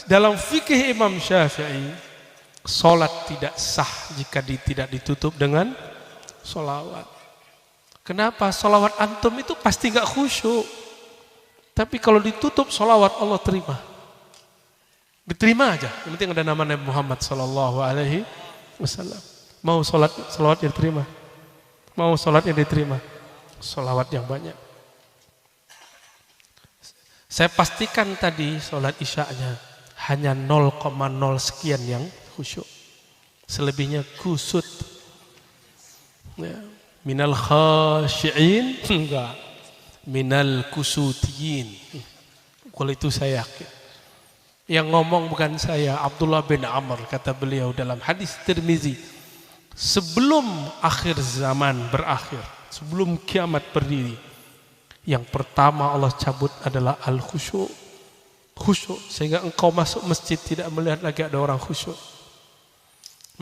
Dalam fikih Imam Syafi'i, salat tidak sah jika tidak ditutup dengan sholawat. Kenapa? Sholawat antum itu pasti nggak khusyuk. Tapi kalau ditutup sholawat Allah terima. Diterima aja. Yang penting ada nama Nabi Muhammad sallallahu alaihi wasallam. Mau sholawat yang diterima. Mau sholat yang diterima. Sholawat yang banyak. Saya pastikan tadi sholat isya'nya hanya 0,0 sekian yang khusyuk. Selebihnya kusut. Ya. Minal khasyi'in enggak. Minal kusutiyin. Kalau itu saya yakin. Yang ngomong bukan saya, Abdullah bin Amr, kata beliau dalam hadis Tirmizi, sebelum akhir zaman berakhir, sebelum kiamat berdiri, yang pertama Allah cabut adalah al-khusyuk. Khusyuk, sehingga engkau masuk masjid tidak melihat lagi ada orang khusyuk.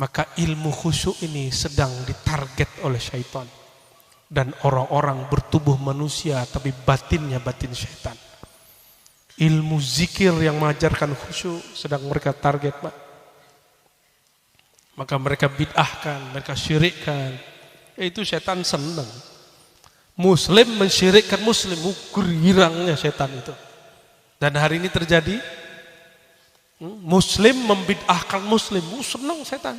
Maka ilmu khusyuk ini sedang ditarget oleh syaitan. Dan orang-orang bertubuh manusia tapi batinnya batin syaitan. Ilmu zikir yang mengajarkan khusyuk sedang mereka target, Pak. Maka mereka bid'ahkan, mereka syirikkan. Itu syaitan senang. Muslim mensyirikkan muslim, girangnya syaitan itu. Dan hari ini terjadi, muslim membid'ahkan muslim, senang setan.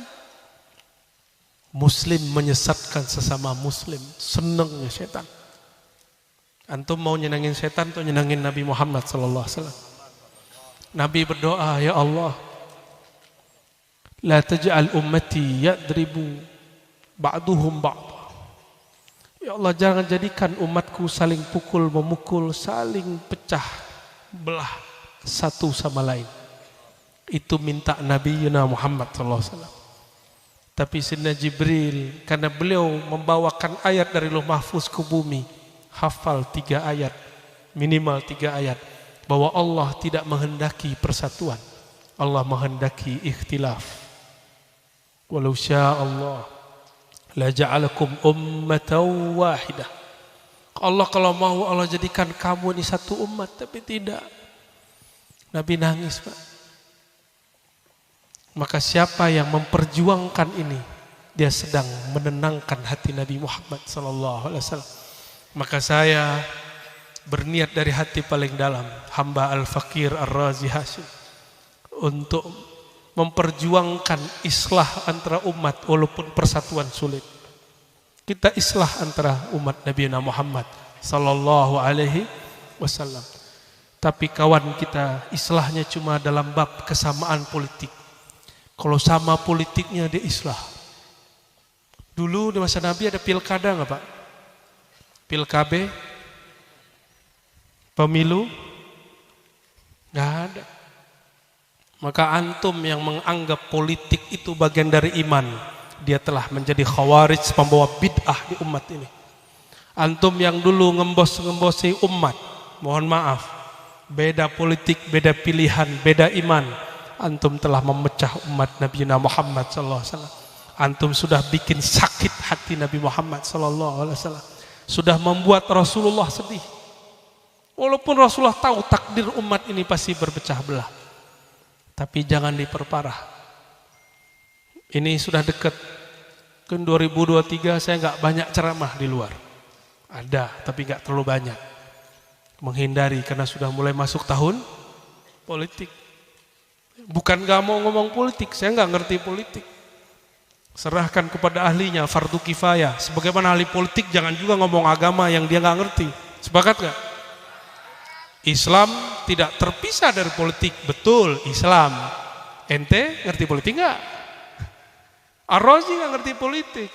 Muslim menyesatkan sesama muslim, senangnya setan. Antum mau nyenangin setan atau nyenangin Nabi Muhammad sallallahu alaihi wasallam? Nabi berdoa, ya Allah, la taj'al ummati yadribu ba'duhum ba'd. Ya Allah, jangan jadikan umatku saling pukul memukul, saling pecah belah satu sama lain. Itu minta Nabi Muhammad SAW. Tapi Sayyidina Jibril, karena beliau membawakan ayat dari Lauh Mahfuz ke bumi, hafal 3 ayat, minimal 3 ayat, bahwa Allah tidak menghendaki persatuan, Allah menghendaki ikhtilaf. Walau syaa Allah la ja'alakum ummatan wahidah. Allah kalau mau Allah jadikan kamu ini satu umat, tapi tidak. Nabi nangis, Pak. Maka siapa yang memperjuangkan ini, dia sedang menenangkan hati Nabi Muhammad sallallahu alaihi wasallam. Maka saya berniat dari hati paling dalam, hamba Al-Fakir Ar-Razi Hashim, untuk memperjuangkan islah antara umat walaupun persatuan sulit. Kita islah antara umat Nabi Muhammad sallallahu alaihi wasallam. Tapi kawan kita islahnya cuma dalam bab kesamaan politik. Kalau sama politiknya dia islah. Dulu di masa Nabi ada pilkada enggak, Pak? Pilkabe? Pemilu? Enggak ada. Maka antum yang menganggap politik itu bagian dari iman, dia telah menjadi khawarij, pembawa bid'ah di umat ini. Antum yang dulu ngembos-ngembosi umat, mohon maaf, beda politik, beda pilihan, beda iman, antum telah memecah umat Nabi Muhammad sallallahu alaihi wasallam. Antum sudah bikin sakit hati Nabi Muhammad sallallahu alaihi wasallam. Sudah membuat Rasulullah sedih. Walaupun Rasulullah tahu takdir umat ini pasti berpecah belah. Tapi jangan diperparah. Ini sudah dekat. Ke 2023 saya enggak banyak ceramah di luar. Ada, tapi enggak terlalu banyak. Menghindari karena sudah mulai masuk tahun politik. Bukan gak mau ngomong politik, saya gak ngerti politik. Serahkan kepada ahlinya, fardu kifayah. Sebagaimana ahli politik jangan juga ngomong agama yang dia gak ngerti. Sepakat gak? Islam tidak terpisah dari politik. Betul, Islam. Ente ngerti politik gak? Ar-Razi gak ngerti politik.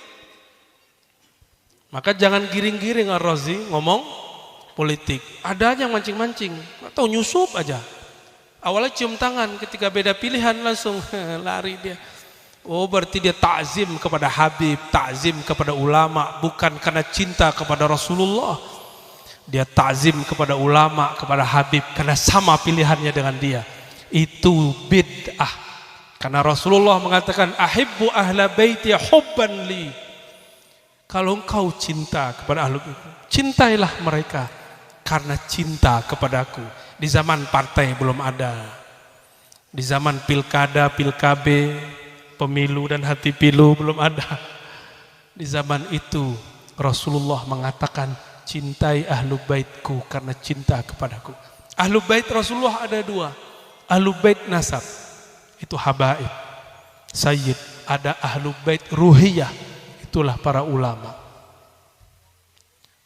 Maka jangan giring-giring Ar-Razi ngomong politik. Ada aja yang mancing-mancing atau nyusup aja. Awalnya cium tangan, ketika beda pilihan langsung lari dia. Oh, berarti dia takzim kepada Habib, takzim kepada ulama, bukan karena cinta kepada Rasulullah. Dia takzim kepada ulama, kepada Habib karena sama pilihannya dengan dia. Itu bid'ah. Karena Rasulullah mengatakan ahibbu ahla baiti hubban li. Kalau engkau cinta kepada ahlu itu, cintailah mereka karena cinta kepadaku. Di zaman partai belum ada. Di zaman pilkada, pilkabe, pemilu dan hati pilu belum ada. Di zaman itu Rasulullah mengatakan, cintai ahlu baitku karena cinta kepadaku. Ahlu bait Rasulullah ada dua. Ahlu bait nasab, itu habaib, sayyid. Ada ahlu bait ruhiyah, itulah para ulama.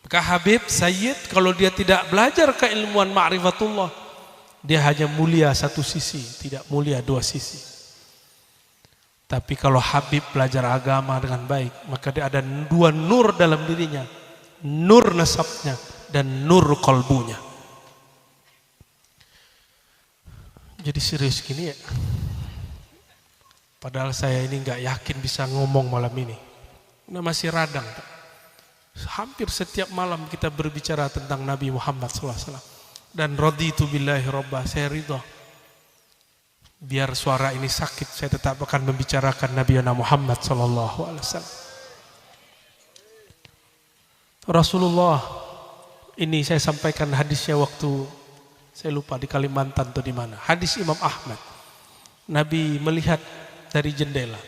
Maka habib, sayyid, kalau dia tidak belajar keilmuan ma'rifatullah, dia hanya mulia satu sisi, tidak mulia dua sisi. Tapi kalau habib belajar agama dengan baik, maka dia ada dua nur dalam dirinya, nur nasabnya dan nur kolbunya. Jadi serius gini ya. Padahal saya ini nggak yakin bisa ngomong malam ini. Ini masih radang. Hampir setiap malam kita berbicara tentang Nabi Muhammad SAW. Dan raditu billahi robba, saya ridho. Biar suara ini sakit, saya tetap akan membicarakan Nabi Muhammad SAW. Rasulullah, ini saya sampaikan hadisnya waktu, saya lupa di Kalimantan atau di mana. Hadis Imam Ahmad. Nabi melihat dari jendela,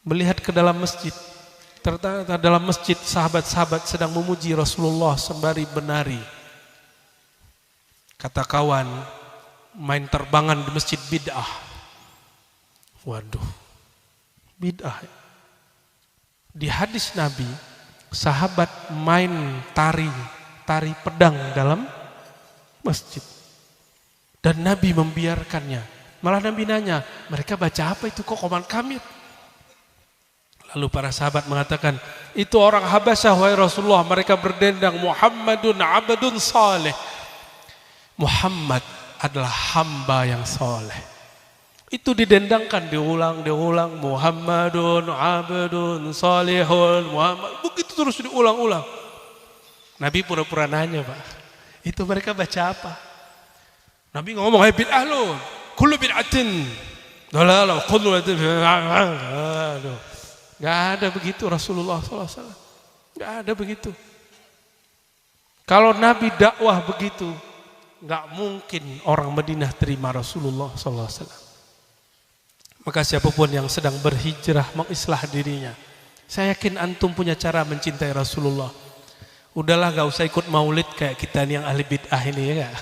melihat ke dalam masjid. Ternyata dalam masjid sahabat-sahabat sedang memuji Rasulullah sembari benari. Kata kawan, main terbangan di masjid bid'ah. Waduh, bid'ah. Di hadis Nabi, sahabat main tari pedang dalam masjid. Dan Nabi membiarkannya. Malah Nabi nanya, mereka baca apa itu kok koman kamit? Lalu para sahabat mengatakan, itu orang Habasyah wahai Rasulullah, mereka berdendang, Muhammadun abdun saleh. Muhammad adalah hamba yang soleh. Itu didendangkan, diulang, Muhammadun abdun salihun, Muhammad. Begitu terus diulang-ulang. Nabi pura-pura nanya, Pak, itu mereka baca apa? Nabi ngomong, hai bid'ah lo, kullu bid'atin dalalah, kullu bid'atin. Gak ada begitu Rasulullah SAW. Gak ada begitu. Kalau Nabi dakwah begitu, gak mungkin orang Madinah terima Rasulullah SAW. Maka siapapun yang sedang berhijrah mengislah dirinya, saya yakin antum punya cara mencintai Rasulullah. Udahlah gak usah ikut maulid kayak kita nih yang ahli bid'ah ini ya gak?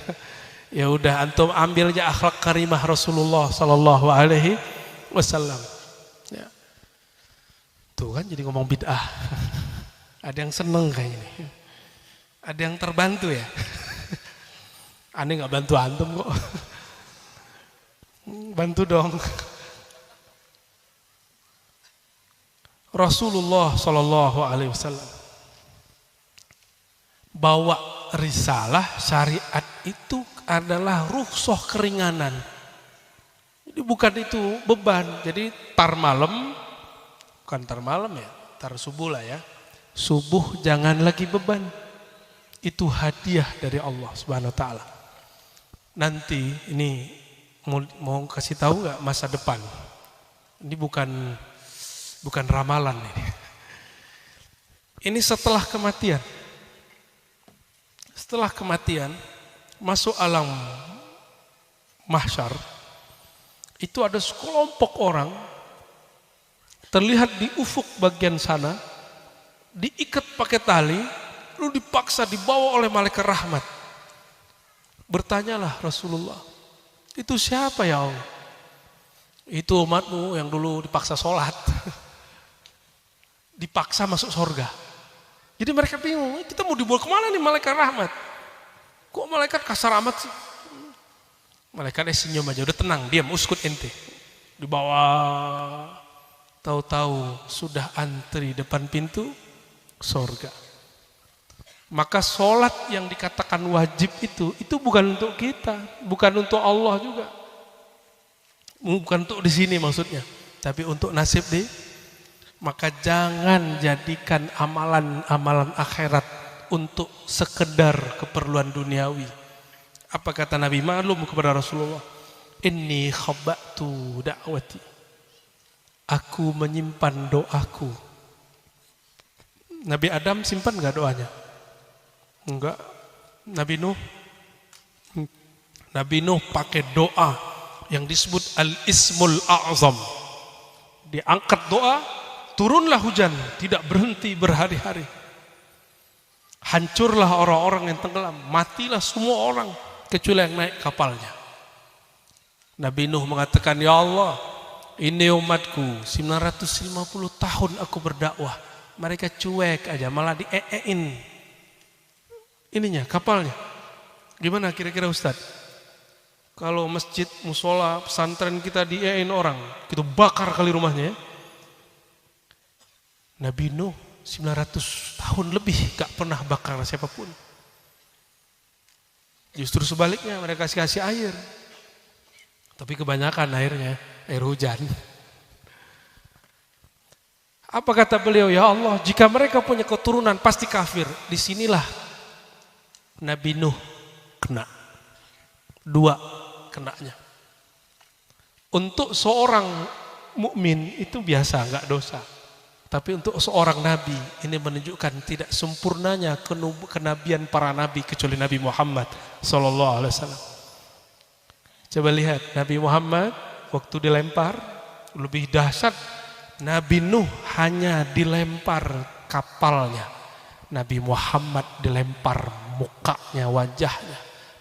Ya udah antum ambil aja akhlak karimah Rasulullah sallallahu alaihi wasallam. Ya. Tuh kan jadi ngomong bid'ah. Ada yang seneng kayak ini. Ada yang terbantu ya. Aneh nggak bantu antum kok. Bantu dong. Rasulullah sallallahu alaihi wasallam bawa risalah syariat itu adalah rukhsah keringanan. Jadi bukan itu beban. Jadi tar malam, bukan tar malam ya, tar subuh lah ya. Subuh jangan lagi beban. Itu hadiah dari Allah Subhanahu wa taala. Nanti ini mau kasih tahu nggak masa depan. Ini bukan ramalan ini. Ini setelah kematian. Setelah kematian masuk alam mahsyar, itu ada sekelompok orang terlihat di ufuk bagian sana, diikat pakai tali, lalu dipaksa dibawa oleh malaikat rahmat. Bertanyalah Rasulullah, itu siapa ya Allah? Itu umatmu yang dulu dipaksa sholat, dipaksa masuk surga. Jadi mereka bingung, kita mau dibawa kemana nih malaikat rahmat? Kok malaikat kasar amat sih? Malaikatnya senyum aja, udah tenang, diam, uskut ente. Dibawa, tahu-tahu sudah antri depan pintu surga. Maka sholat yang dikatakan wajib itu bukan untuk kita, bukan untuk Allah juga. Bukan untuk di sini maksudnya, tapi untuk nasib di. Maka jangan jadikan amalan-amalan akhirat untuk sekedar keperluan duniawi. Apa kata Nabi maklum kepada Rasulullah? Inni khabbatu da'wati. Aku menyimpan doaku. Nabi Adam simpan enggak doanya? Enggak. Nabi Nuh pakai doa yang disebut Al-Ismul A'zam. Diangkat doa, turunlah hujan, tidak berhenti berhari-hari. Hancurlah orang-orang yang tenggelam, matilah semua orang kecuali yang naik kapalnya. Nabi Nuh mengatakan, ya Allah, ini umatku 950 tahun aku berdakwah, mereka cuek aja, malah dieein ininya, kapalnya. Gimana kira-kira Ustaz? Kalau masjid, musola, pesantren kita dieein orang, kita bakar kali rumahnya ya. Nabi Nuh 900 tahun lebih gak pernah bakar siapapun. Justru sebaliknya, mereka kasih air. Tapi kebanyakan airnya air hujan. Apa kata beliau? Ya Allah, jika mereka punya keturunan pasti kafir. Disinilah Nabi Nuh kena. 2 kenanya. Untuk seorang mukmin itu biasa, enggak dosa. Tapi untuk seorang nabi ini menunjukkan tidak sempurnanya kenabian para nabi kecuali Nabi Muhammad sallallahu alaihi wasallam. Coba lihat Nabi Muhammad waktu dilempar lebih dahsyat. Nabi Nuh hanya dilempar kapalnya. Nabi Muhammad dilempar mukanya, wajahnya.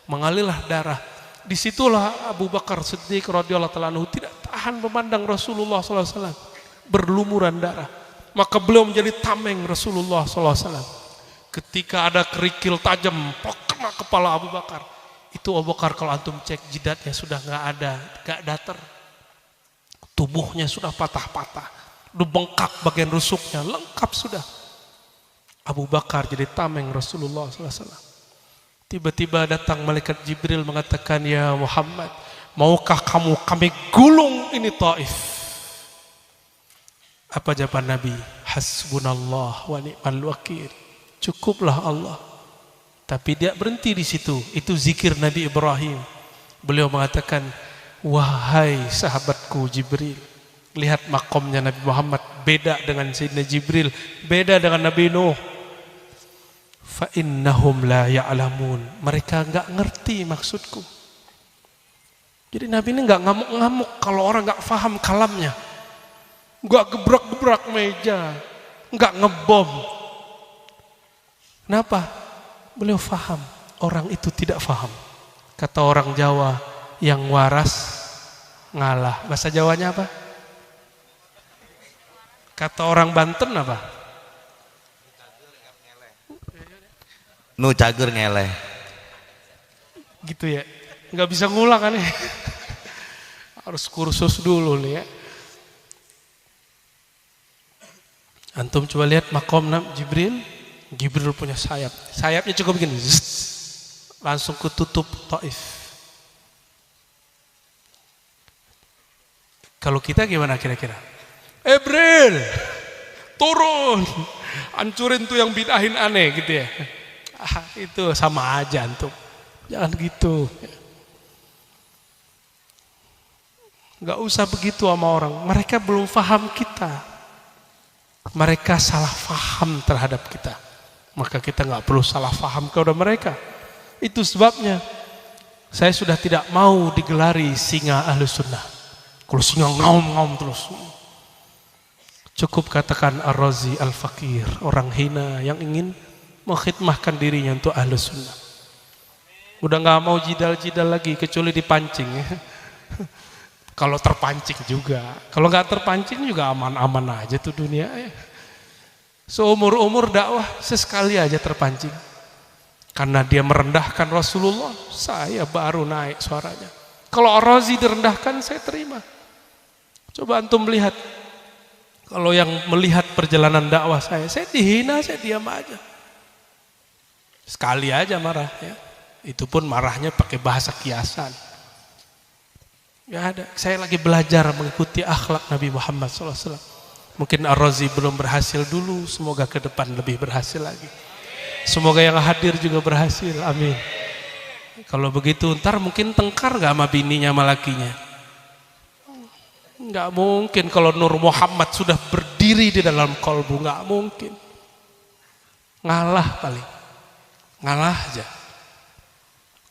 Mengalirlah darah. Disitulah Abu Bakar Siddiq radhiyallahu ta'ala anhu tidak tahan memandang Rasulullah SAW berlumuran darah. Maka beliau menjadi tameng Rasulullah SAW. Ketika ada kerikil tajam kena kepala Abu Bakar. Itu Abu Bakar kalau antum cek jidatnya sudah nggak ada, nggak datar. Tubuhnya sudah patah-patah, udah bengkak bagian rusuknya, lengkap sudah. Abu Bakar jadi tameng Rasulullah SAW. Tiba-tiba datang malaikat Jibril mengatakan, ya Muhammad, maukah kami gulung ini Taif? Apa jawaban Nabi? Hasbunallah wa ni'mal wakil. Cukuplah Allah. Tapi dia berhenti di situ. Itu zikir Nabi Ibrahim. Beliau mengatakan, wahai sahabatku Jibril, lihat makomnya Nabi Muhammad beda dengan Sayyidina Jibril, beda dengan Nabi Nuh. Fa innahum la ya'lamun. Mereka enggak ngerti maksudku. Jadi Nabi ini enggak ngamuk-ngamuk kalau orang enggak paham kalamnya. Enggak gebrak-gebrak meja, enggak ngebom. Kenapa? Beliau faham, orang itu tidak faham. Kata orang Jawa, yang waras ngalah. Bahasa Jawanya apa? Kata orang Banten apa? Nu cager ngeleh. Gitu ya. Nggak bisa ngulang kan ya. Harus kursus dulu nih ya. Antum coba lihat makom Jibril. Jibril punya sayap. Sayapnya cukup begini. Langsung ketutup Taif. Kalau kita gimana kira-kira? Jibril, turun. Hancurin tuh yang bid'ahin aneh gitu ya. Itu sama aja antum. Jangan gitu. Gak usah begitu sama orang. Mereka belum paham kita. Mereka salah paham terhadap kita. Maka kita gak perlu salah paham kepada mereka. Itu sebabnya saya sudah tidak mau digelari singa Ahlus Sunnah. Kalau singa ngaum-ngaum terus. Cukup katakan Ar-Razi Al-Fakir, orang hina yang ingin mengkhidmahkan dirinya untuk Ahlus Sunnah. Udah gak mau jidal-jidal lagi kecuali dipancing ya. Kalau terpancing juga. Kalau gak terpancing juga aman-aman aja tuh dunia ya. Seumur-umur dakwah sesekali aja terpancing. Karena dia merendahkan Rasulullah, saya baru naik suaranya. Kalau Ar-Razi direndahkan, saya terima. Coba antum melihat. Kalau yang melihat perjalanan dakwah saya dihina, saya diam aja. Sekali aja marah ya. Itu pun marahnya pakai bahasa kiasan. Ya ada. Saya lagi belajar mengikuti akhlak Nabi Muhammad SAW. Mungkin Ar-Razi belum berhasil dulu, semoga ke depan lebih berhasil lagi. Semoga yang hadir juga berhasil, amin. Kalau begitu ntar mungkin tengkar gak sama bininya sama lakinya? Gak mungkin kalau Nur Muhammad sudah berdiri di dalam kolbu, gak mungkin. Ngalah paling, ngalah aja.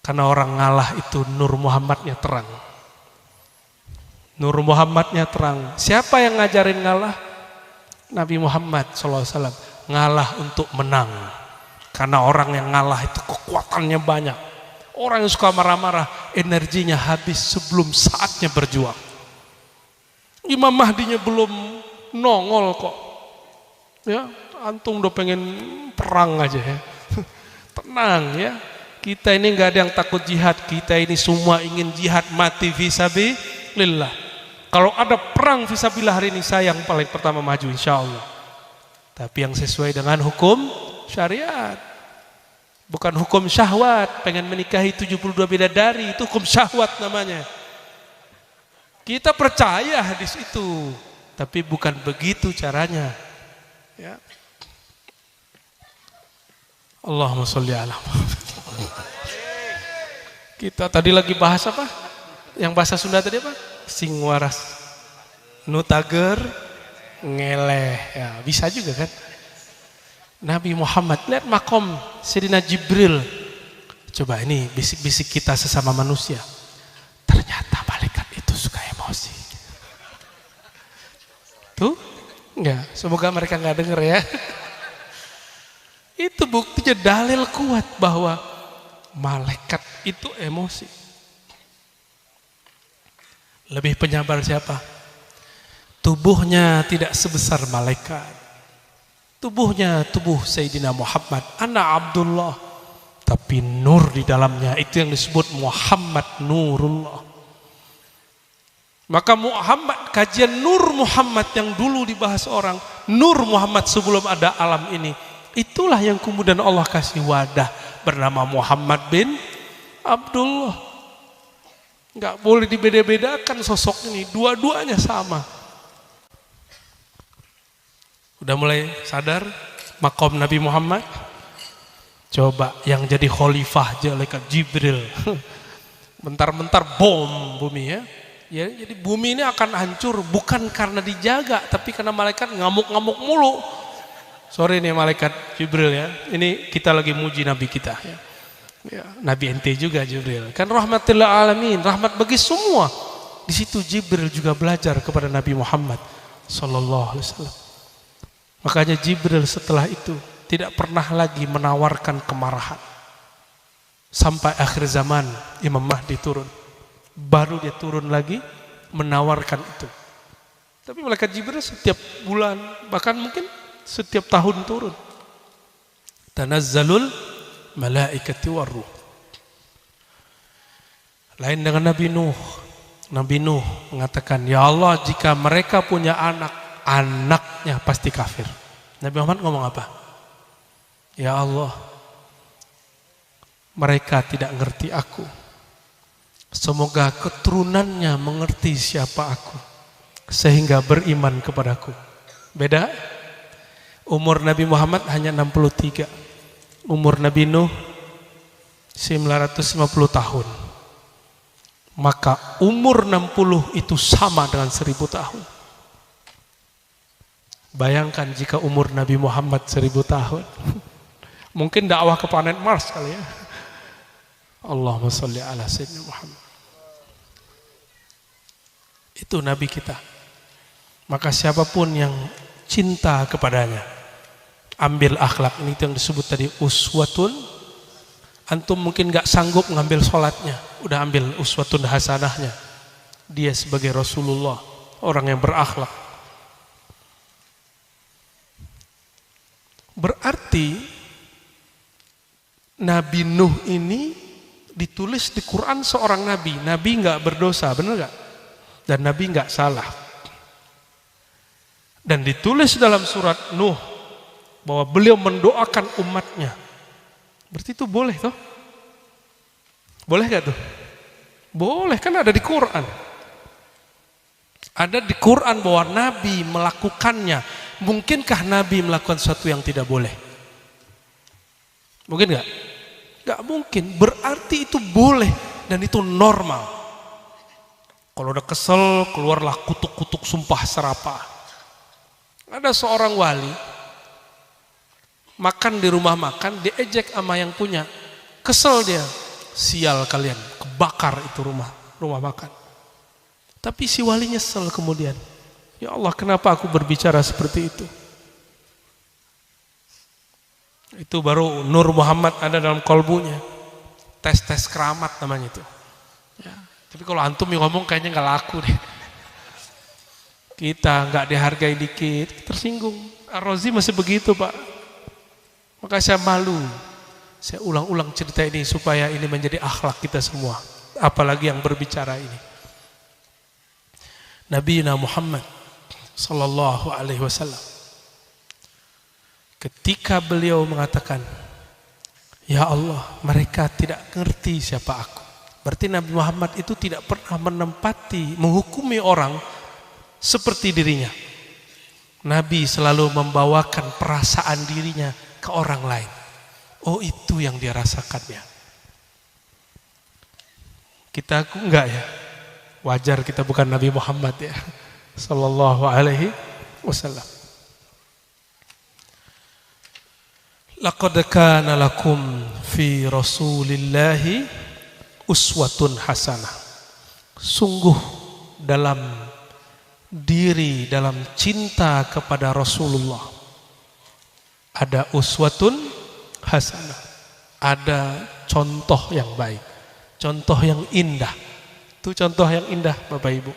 Karena orang ngalah itu Nur Muhammadnya terang. Nur Muhammadnya terang. Siapa yang ngajarin ngalah? Nabi Muhammad SAW. Ngalah untuk menang. Karena orang yang ngalah itu kekuatannya banyak. Orang yang suka marah-marah, energinya habis sebelum saatnya berjuang. Imam Mahdinya belum nongol kok. Ya, antum udah pengen perang aja ya. Tenang ya. Kita ini nggak ada yang takut jihad. Kita ini semua ingin jihad mati fisabilillah. Kalau ada perang fisabilillah hari ini, saya yang paling pertama maju insya Allah. Tapi yang sesuai dengan hukum syariat. Bukan hukum syahwat. Pengen menikahi 72 bidadari, itu hukum syahwat namanya. Kita percaya hadis itu, tapi bukan begitu caranya. Ya. Allahumma sholli ala Muhammad. Kita tadi lagi bahas apa? Yang bahasa Sunda tadi apa? Sing waras nu tager ngeleh. Ya, bisa juga kan? Nabi Muhammad, lihat makom Sayyidina Jibril. Coba ini bisik-bisik kita sesama manusia. Ternyata malaikat itu suka emosi. Tuh? Enggak, semoga mereka enggak denger ya. Itu buktinya dalil kuat bahwa malaikat itu emosi. Lebih penyabar siapa? Tubuhnya tidak sebesar malaikat. Tubuhnya tubuh Sayyidina Muhammad, anak Abdullah. Tapi nur di dalamnya, itu yang disebut Muhammad Nurullah. Maka Muhammad, kajian Nur Muhammad yang dulu dibahas orang, Nur Muhammad sebelum ada alam ini, itulah yang kemudian Allah kasih wadah bernama Muhammad bin Abdullah. Enggak boleh dibeda-bedakan sosok ini, dua-duanya sama. Udah mulai sadar makom Nabi Muhammad? Coba yang jadi khalifah malaikat Jibril. Bentar-bentar bom bumi ya. Ya, jadi bumi ini akan hancur bukan karena dijaga, tapi karena malaikat ngamuk-ngamuk mulu. Sorry nih malaikat Jibril ya. Ini kita lagi muji Nabi kita ya. Ya, Nabi ente juga Jibril. Kan rahmatil alamin, rahmat bagi semua. Di situ Jibril juga belajar kepada Nabi Muhammad sallallahu alaihi wasallam. Makanya Jibril setelah itu tidak pernah lagi menawarkan kemarahan. Sampai akhir zaman Imam Mahdi turun. Baru dia turun lagi menawarkan itu. Tapi malaikat Jibril setiap bulan, bahkan mungkin setiap tahun turun. Tanazzalul malaikati warruh. Lain dengan Nabi Nuh. Nabi Nuh mengatakan, ya Allah, jika mereka punya anak, anaknya pasti kafir. Nabi Muhammad ngomong apa? Ya Allah, mereka tidak ngerti aku. Semoga keturunannya mengerti siapa aku, sehingga beriman kepadaku. Beda? Umur Nabi Muhammad hanya 63. Umur Nabi Nuh 950 tahun. Maka umur 60 itu sama dengan 1000 tahun. Bayangkan jika umur Nabi Muhammad 1000 tahun. Mungkin dakwah ke planet Mars kali ya. Allahumma sholli ala sayyidina Muhammad. Itu Nabi kita. Maka siapapun yang cinta kepadanya, ambil akhlak ini yang disebut tadi uswatun. Antum mungkin gak sanggup ngambil sholatnya, udah ambil uswatun hasanahnya. Dia sebagai Rasulullah, orang yang berakhlak. Berarti Nabi Nuh ini ditulis di Quran seorang nabi. Nabi gak berdosa, benar gak? Dan Nabi gak salah. Dan ditulis dalam surat Nuh bahwa beliau mendoakan umatnya. Berarti itu boleh toh? Boleh gak tuh? Boleh, kan ada di Quran. Ada di Quran bahwa Nabi melakukannya. Mungkinkah Nabi melakukan sesuatu yang tidak boleh? Mungkin gak? Gak mungkin. Berarti itu boleh dan itu normal. Kalau udah kesel, keluarlah kutuk-kutuk sumpah serapah. Ada seorang wali makan di rumah makan, diejek sama yang punya. Kesel dia. Sial kalian, kebakar itu rumah makan. Tapi si wali nyesel kemudian. Ya Allah, kenapa aku berbicara seperti itu? Itu baru Nur Muhammad ada dalam kolbunya. Tes keramat namanya itu. Ya. Tapi kalau antum yang ngomong kayaknya nggak laku deh. Kita nggak dihargai dikit, tersinggung. Ar-Razi masih begitu, Pak. Maka saya malu. Saya ulang-ulang cerita ini supaya ini menjadi akhlak kita semua. Apalagi yang berbicara ini. Nabi Muhammad sallallahu alaihi wasallam. Ketika beliau mengatakan, ya Allah, mereka tidak ngerti siapa aku. Berarti Nabi Muhammad itu tidak pernah menempati, menghukumi orang seperti dirinya. Nabi selalu membawakan perasaan dirinya ke orang lain. Oh, itu yang dia rasakannya. Kita enggak ya? Wajar kita bukan Nabi Muhammad ya, sallallahu alaihi wasallam. Laqad kana lakum fi Rasulillahi uswatun hasanah. Sungguh dalam cinta kepada Rasulullah ada uswatun hasanah, ada contoh yang baik, contoh yang indah. Itu contoh yang indah, Bapak Ibu.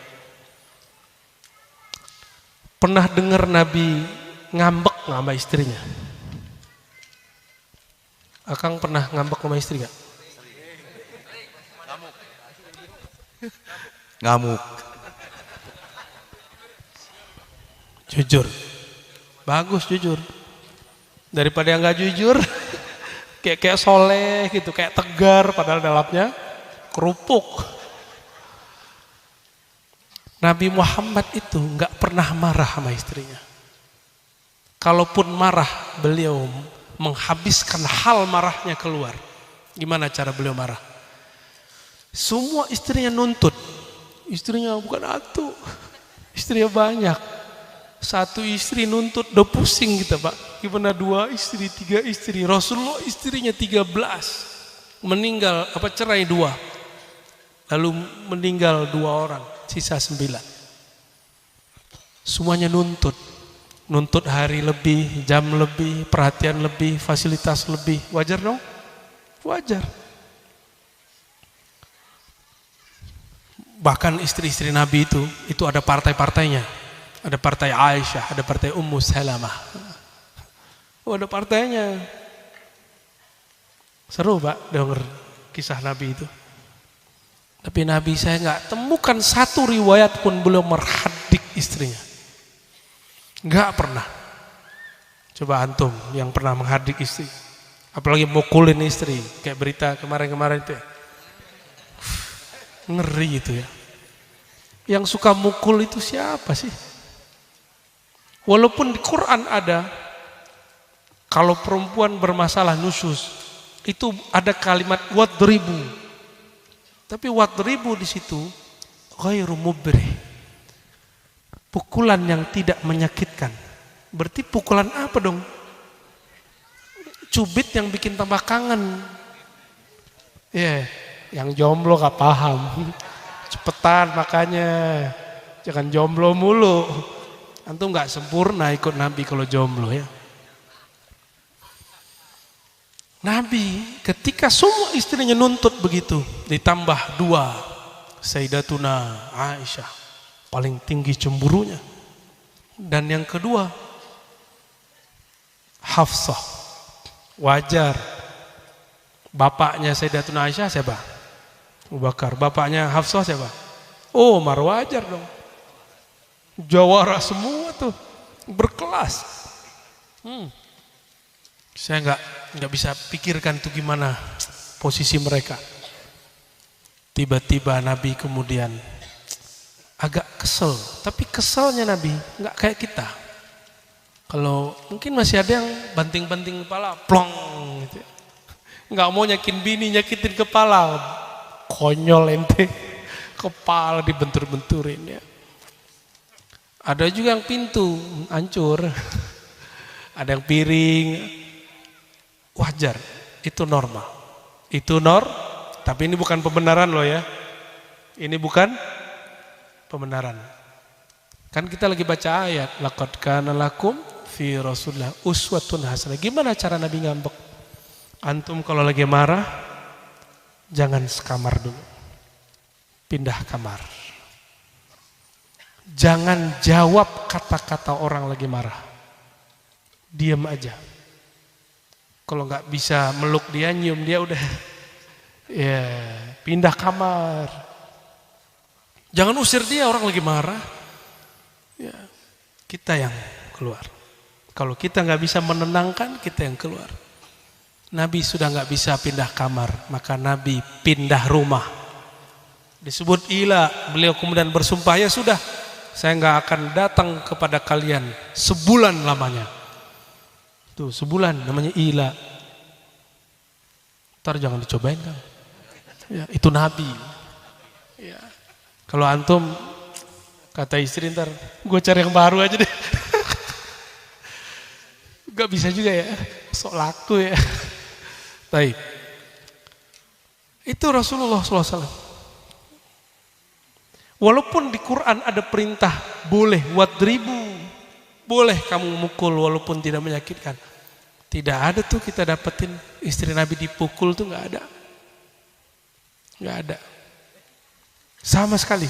Pernah dengar Nabi ngambek nggak sama istrinya? Akang pernah ngambek sama istri nggak? Ngamuk. Jujur, bagus jujur. Daripada yang nggak jujur, kayak soleh gitu, kayak tegar, padahal dalamnya kerupuk. Nabi Muhammad itu nggak pernah marah sama istrinya. Kalaupun marah, beliau menghabiskan hal marahnya keluar. Gimana cara beliau marah? Semua istrinya nuntut. Istrinya bukan satu, istrinya banyak. Satu istri nuntut, udah pusing kita, Pak. Gimana 2 istri, 3 istri? Rasulullah istrinya 13. Meninggal, cerai 2. Lalu meninggal 2 orang, sisa 9. Semuanya nuntut. Nuntut hari lebih, jam lebih, perhatian lebih, fasilitas lebih. Wajar dong? Wajar. Bahkan istri-istri Nabi itu ada partai-partainya. Ada partai Aisyah, ada partai Ummu Salamah. Oh, ada partainya. Seru, Pak, denger kisah Nabi itu. Tapi Nabi saya nggak temukan satu riwayat pun beliau merhadik istrinya. Nggak pernah. Coba antum yang pernah menghadik istri, apalagi mukulin istri, kayak berita kemarin-kemarin itu ya. Ngeri itu ya. Yang suka mukul itu siapa sih? Walaupun di Quran ada, kalau perempuan bermasalah nusyuz, itu ada kalimat wadribu. Tapi wadribu di situ ghairu mubrih. Pukulan yang tidak menyakitkan. Berarti pukulan apa dong? Cubit yang bikin tambah kangen. Ya, yang jomblo gak paham. Cepetan makanya. Jangan jomblo mulu. Antum gak sempurna ikut Nabi kalau jomblo ya. Nabi ketika semua istrinya nuntut begitu, ditambah 2, Sayyidatuna Aisyah, paling tinggi cemburunya. Dan yang kedua, Hafsah, wajar. Bapaknya Sayyidatuna Aisyah siapa? Abu Bakar. Bapaknya Hafsah siapa? Oh, Umar, wajar dong. Jawara semua tuh, berkelas. Saya nggak bisa pikirkan tuh gimana posisi mereka. Tiba-tiba Nabi kemudian agak kesel, tapi keselnya Nabi nggak kayak kita. Kalau mungkin masih ada yang banting-banting kepala, plong gitu. Nggak mau nyakitin bini, nyakitin kepala, konyol ente, kepala dibentur-benturin ya. Ada juga yang pintu hancur, ada yang piring. Wajar, itu normal. Tapi ini bukan pembenaran loh ya. Ini bukan pembenaran. Kan kita lagi baca ayat, laqad kana lakum fi Rasulillah uswatun hasanah. Gimana cara Nabi ngambek? Antum kalau lagi marah, jangan sekamar dulu. Pindah kamar. Jangan jawab kata-kata orang lagi marah. Diam aja. Kalau nggak bisa meluk dia, nyium dia, udah ya pindah kamar. Jangan usir dia, orang lagi marah. Ya, kita yang keluar. Kalau kita nggak bisa menenangkan, kita yang keluar. Nabi sudah nggak bisa pindah kamar, maka Nabi pindah rumah. Disebut ila, beliau kemudian bersumpah, ya sudah, saya nggak akan datang kepada kalian sebulan lamanya. Tuh sebulan namanya ila. Ntar jangan dicobain kan. Ya, itu Nabi. Ya. Kalau antum kata istri, ntar gue cari yang baru aja deh. Gak bisa juga ya, sok laku ya. Baik. Itu Rasulullah SAW. Walaupun di Quran ada perintah boleh wadribu, boleh kamu mukul walaupun tidak menyakitkan. Tidak ada tuh kita dapetin istri Nabi dipukul tuh, nggak ada. Nggak ada. Sama sekali.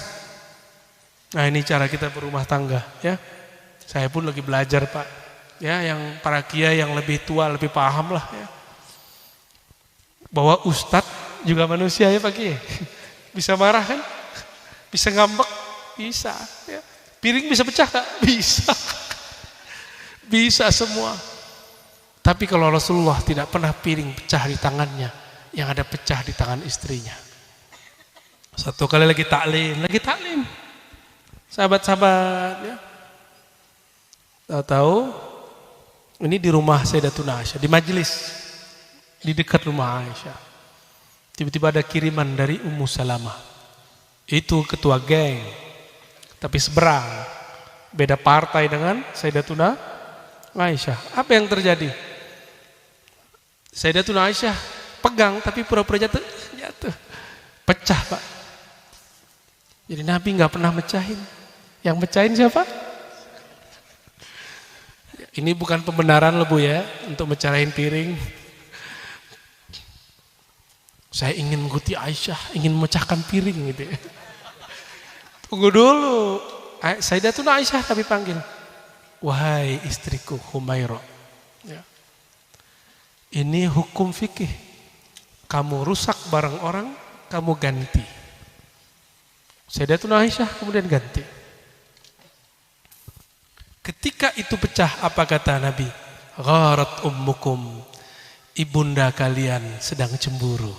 Nah ini cara kita berumah tangga ya. Saya pun lagi belajar Pak. Ya yang para kiai yang lebih tua lebih paham lah ya. Bahwa ustadz juga manusia ya Pak Kiai. Bisa marah kan? Bisa ngambek? Bisa. Ya. Piring bisa pecah gak? Bisa. Bisa semua. Tapi kalau Rasulullah tidak pernah piring pecah di tangannya, yang ada pecah di tangan istrinya. Satu kali lagi taklim. Sahabat-sahabat ya. Tahu ini di rumah Sayyidatuna Aisyah, di majelis di dekat rumah Aisyah. Tiba-tiba ada kiriman dari Ummu Salamah. Itu ketua geng, tapi seberang, beda partai dengan Sayyidatuna Aisyah. Apa yang terjadi? Sayyidatuna Aisyah pegang tapi pura-pura jatuh. Pecah Pak. Jadi Nabi nggak pernah mecahin. Yang mecahin siapa? Ini bukan pembenaran loh Bu ya, untuk mecahin piring. Saya ingin mengikuti Aisyah, ingin memecahkan piring gitu ya. Tunggu dulu. Sayyidatuna Aisyah tapi panggil. Wahai istriku Humairah. Ya. Ini hukum fikih. Kamu rusak barang orang, kamu ganti. Sayyidatuna Aisyah kemudian ganti. Ketika itu pecah, apa kata Nabi? Gharat ummukum, ibunda kalian sedang cemburu.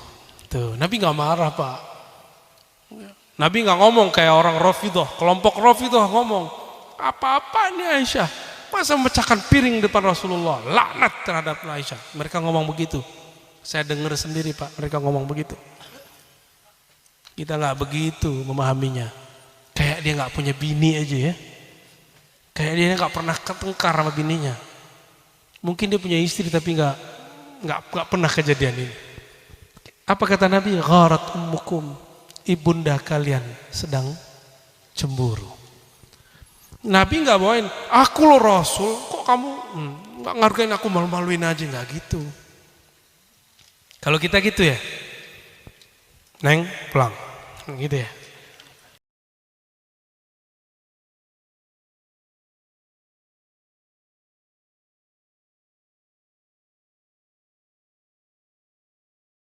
Tuh, Nabi nggak marah Pak. Nabi nggak ngomong kayak orang Rafidhah, kelompok Rafidhah ngomong apa-apa nih Aisyah, masa memecahkan piring depan Rasulullah, laknat terhadap Aisyah. Mereka ngomong begitu. Saya dengar sendiri Pak, mereka ngomong begitu. Kita nggak begitu memahaminya. Kayak dia nggak punya bini aja ya. Kayak dia nggak pernah ketengkar sama bininya. Mungkin dia punya istri tapi nggak pernah kejadian ini. Apa kata Nabi? Gharat ummukum, ibunda kalian sedang cemburu. Nabi nggak bawain, aku lo Rasul, kok kamu nggak ngargain aku, malu-maluin aja, nggak gitu. Kalau kita gitu ya, Neng pulang, gitu ya.